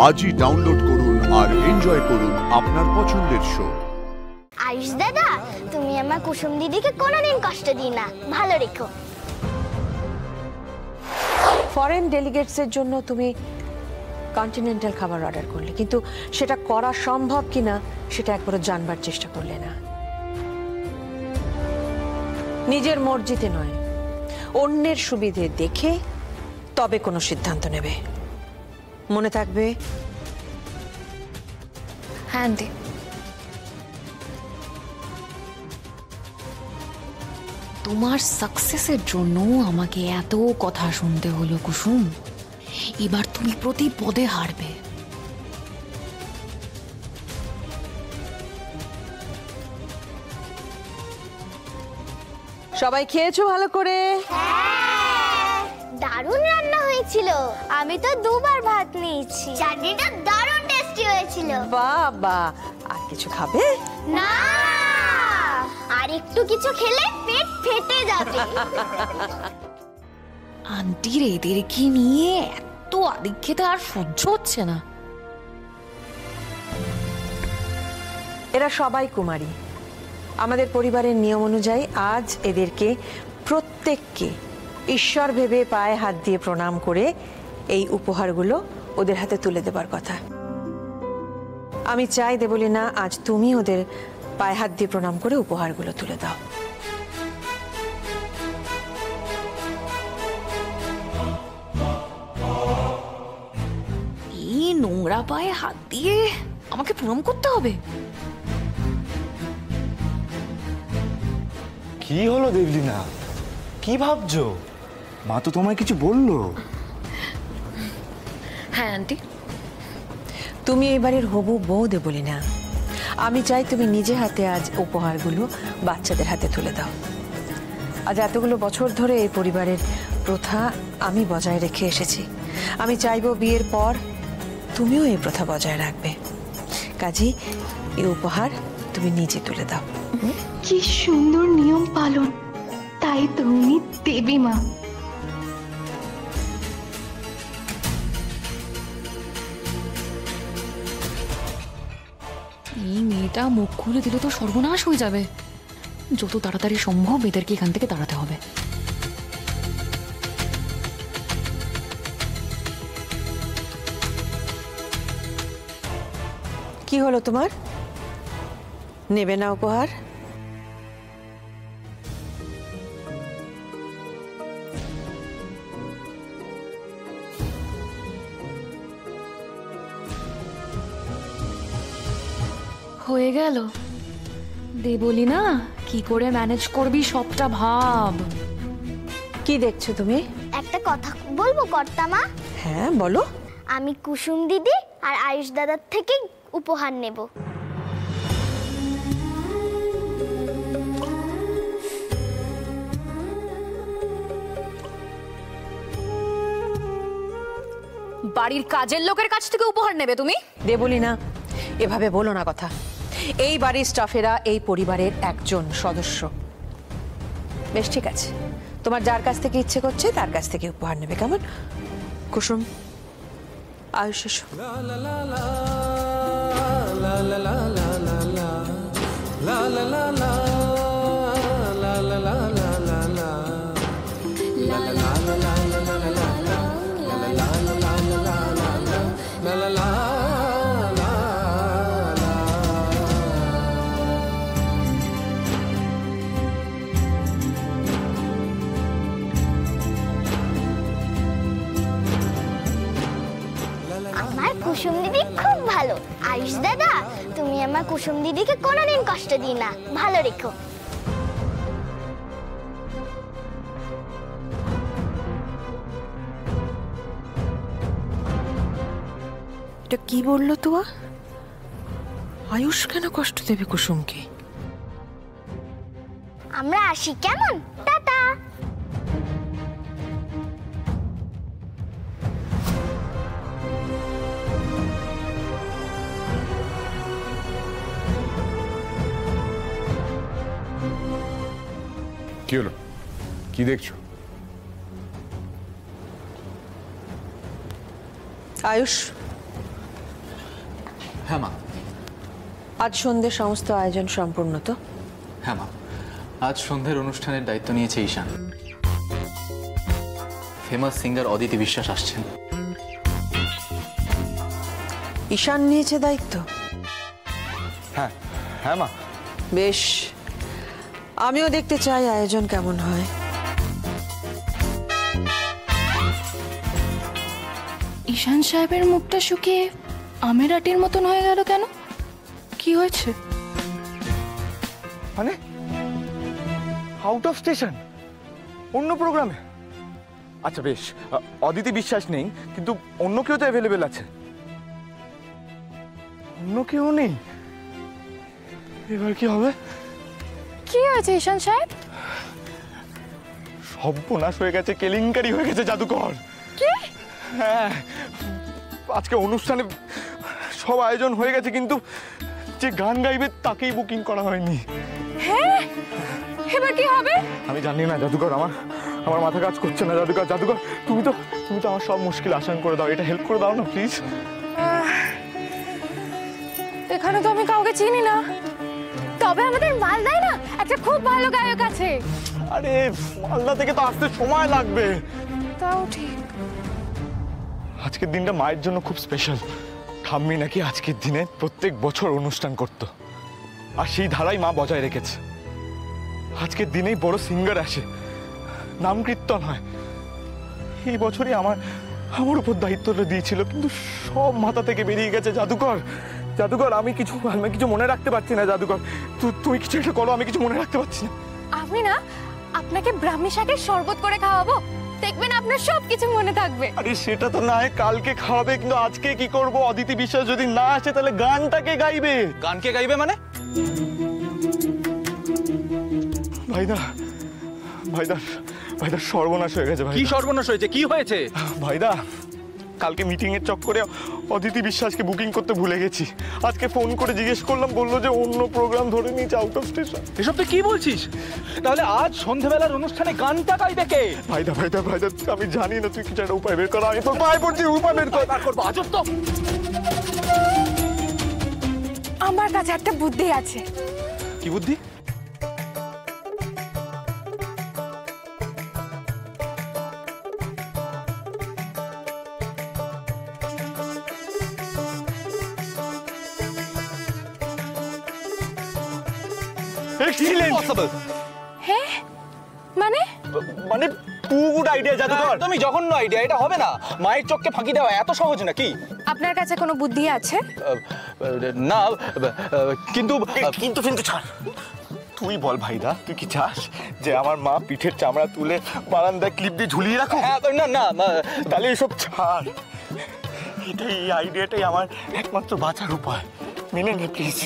আজই ডাউনলোড করুন আর এনজয় করুন আপনার পছন্দের শো। আয়ুষ দাদা, তুমি আমার কুসুম দিদিকে কোনোদিন কষ্ট দিই না, ভালো রেখো। ফরেন ডেলিগেটসের জন্য তুমি কন্টিনেন্টাল খাবার অর্ডার করলে, কিন্তু সেটা করা সম্ভব কিনা সেটা একবারও জানবার চেষ্টা করলে না। নিজের মর্জিতে নয়, অন্যের সুবিধে দেখে তবে কোনো সিদ্ধান্ত নেবে, মনে থাকবে? হ্যাঁ আন্টি। তোমার সাকসেসের জন্য আমাকে এত কথা শুনতে হলো কুসুম। এবার তুমি প্রতি পদে হারবে। সবাই খেয়েছো ভালো করে? দারুণ রান্না হয়েছিল, আমি তো দুবার ভাত নিয়েছি। চাটনিটা দারুণ টেস্টি হয়েছিল। বাবা, আর কিছু খাবে না, আর একটু কিছু খেলে পেট ফেটে যাবে। আন্টির এদেরকে নিয়ে এত আদিক্ষেতা আর সহ্য হচ্ছে না। এরা সবাই কুমারী। আমাদের পরিবারের নিয়ম অনুযায়ী আজ এদেরকে প্রত্যেককে ঈশ্বর ভেবে পায়ে হাত দিয়ে প্রণাম করে এই উপহারগুলো ওদের হাতে তুলে দেবার কথা। আমি চাই দেবলীনা, আজ তুমি ওদের পায়ে হাত দিয়ে প্রণাম করে উপহারগুলো তুলে দাও। এই নোংরা পায়ে হাত দিয়ে আমাকে প্রণাম করতে হবে? কি হলো দেবলীনা, কি ভাবছো? মা তো তোমায় কিছু বললো? হ্যাঁ আন্টি। তুমি এই বাড়ির হবু বউ দেবলীনা, আমি চাই তুমি নিজে হাতে আজ উপহারগুলো বাচ্চাদের হাতে তুলে দাও। আজ এতগুলো বছর ধরে এই পরিবারের প্রথা আমি বজায় রেখে এসেছি। আমি চাইবো বিয়ের পর তুমিও এই প্রথা বজায় রাখবে। কাজী এই উপহার তুমি নিজে তুলে দাও। কি সুন্দর নিয়ম পালন, তাই তুমি দেবী মা। এই মেয়েটা মুখ খুলে দিলে তো সর্বনাশ হয়ে যাবে। যত তাড়াতাড়ি সম্ভব এদেরকে এখান থেকে তাড়াতে হবে। কি হলো তোমার? নেবে না উপহার? হয়ে গেল। দেবলীনা, কি করে ম্যানেজ করবি সবটা ভাব। কি দেখছো তুমি? একটা কথা বলবো কর্তামা? হ্যাঁ বলো। আমি কুসুম দিদি আর আয়ুষ দাদার থেকে উপহার নেব। বাড়ির কাজের লোকের কাছ থেকে উপহার নেবে তুমি? দেবলীনা, এভাবে বলো না কথা। এই বাড়ির স্টাফেরা এই পরিবারের একজন সদস্য। বেশ ঠিক আছে, তোমার যার কাছ থেকে ইচ্ছে করছে তার কাছ থেকে উপহার নেবে, কেমন? কুসুম, আয়ুষ এসো। আমার কুসুম দিদি খুব ভালো। আয়ুষ দাদা, তুমি আমার কুসুম দিদিকে কোনোদিন কষ্ট দিই না, ভালো রেখো। এটা কি বললো তোয়া? আয়ুষ কেন কষ্ট দেবে কুসুমকে? আমরা আসি কেমন? টাটা। কি হলো, কি দেখছো? আয়ুষ, হ্যাঁ মা। আজ সন্ধ্যে সমস্ত আয়োজন সম্পূর্ণ তো? হ্যাঁ মা, আজ সন্ধ্যের অনুষ্ঠানের দায়িত্ব নিয়েছে ঈশান। ফেমাস সিঙ্গার অদিতি বিশ্বাস আসছেন। ঈশান নিয়েছে দায়িত্ব? হ্যাঁ হ্যাঁ মা। বেশ, আমিও দেখতে চাই আয়োজন কেমন হয়। ঈশান সাহেবের মুখটা শুকিয়ে আমের আটির মতন হয়ে গেল কেন? কি হয়েছে? মানে আউট অফ স্টেশন, অন্য প্রোগ্রামে? আচ্ছা বেশ, অদিতি বিশ্বাস নেই, কিন্তু অন্য কেউ তো অ্যাভেলেবেল আছে। অন্য কেউ নেই? এবার কি হবে? কি হয়েছে ঈশান সাহেব? সর্বনাশ হয়ে গেছে, কেলেঙ্কারি হয়ে গেছে জাদুকর। কি? হ্যাঁ, আজকে অনুষ্ঠানে সব আয়োজন হয়ে গেছে, কিন্তু যে গান গাইবে তাকেই বুকিং করা হয়নি। হ্যাঁ, এবার কি হবে? আমি জানি না জাদুকর, আমার মাথা কাজ করছে না। জাদুকর জাদুকর, তুমি তো আমার সব মুশকিল আসান করে দাও, এটা হেল্প করে দাও না প্লিজ। এখানে তো আমি কাউকে চিনি না, তবে আমাদের মালদায় না একটা খুব ভালো গায়ক আছে। আরে মালদা থেকে তো আসতে সময় লাগবে। তাও ঠিক। আজকের দিনটা মায়ের জন্য খুব স্পেশাল। ঠাম্মি নাকি আজকের দিনে প্রত্যেক বছর অনুষ্ঠান করত, আর সেই ধারাই মা বজায় রেখেছে। আজকের দিনেই বড় সিঙ্গার আসে, নাম কীর্তন হয়। এই বছরই আমার উপর দায়িত্বটা দিয়েছিল, কিন্তু সব মাথা থেকে বেরিয়ে গেছে। জাদুকর জাদুকর, আমি কিছু মনে রাখতে পারছি না। জাদুকর, তুই কিছু একটা করো, আমি কিছু মনে রাখতে পারছি না। আমি না আপনাকে ব্রাহ্মী শাকের শরবত করে খাওয়াবো, দেখবেন আপনার সব কিছু মনে থাকবে। আরে সেটা তো না হয় কালকে খাওয়াবে, কিন্তু আজকে কি করব? অদিতি বিশ্বাস যদি না আসে তাহলে গানটাকে গাইবে। গানকে গাইবে মানে? ভাইদা সর্বনাশ হয়ে গেছে। কি সর্বনাশ হয়েছে? কি হয়েছে? ভাইদা, কালকে মিটিং এর চক্করে অদিতি বিশ্বাসকে বুকিং করতে ভুলে গেছি। আজকে ফোন করে জিজ্ঞেস করলাম, বললো যে অন্য প্রোগ্রাম ধরে নিয়েছে, আউট অফ স্টেশন। এসব তুই কি বলছিস? তাহলে আজ সন্ধ্যাবেলার অনুষ্ঠানে গানটা গাইবে কে? ভাইদা আমি জানি না, তুই কিছু একটা উপায় বের কর। আমি তোর পায়ে পড়ছি, উপায় বের করবো। আজব তো। আমার কাছে একটা বুদ্ধি আছে। কি বুদ্ধি? হ্যাঁ মানে টু গুড আইডিয়া জাদুকর। তুমি জঘন্য আইডিয়া, এটা হবে না। মায়ের চোখকে ফাঁকি দেওয়া এত সহজ নাকি? আপনার কাছে কোনো বুদ্ধি আছে? না, কিন্তু ছাড়। তুই বল ভাইদা, তুই কি চাস যে আমার মা পিঠের চামড়া তুলে বারান্দায় ক্লিপ দিয়ে ঝুলিয়ে রাখো? না, তাহলে এসব ছাড়। এই আইডিয়াটাই আমার একমাত্র বাঁচার উপায়। মেনে নে প্লিজ।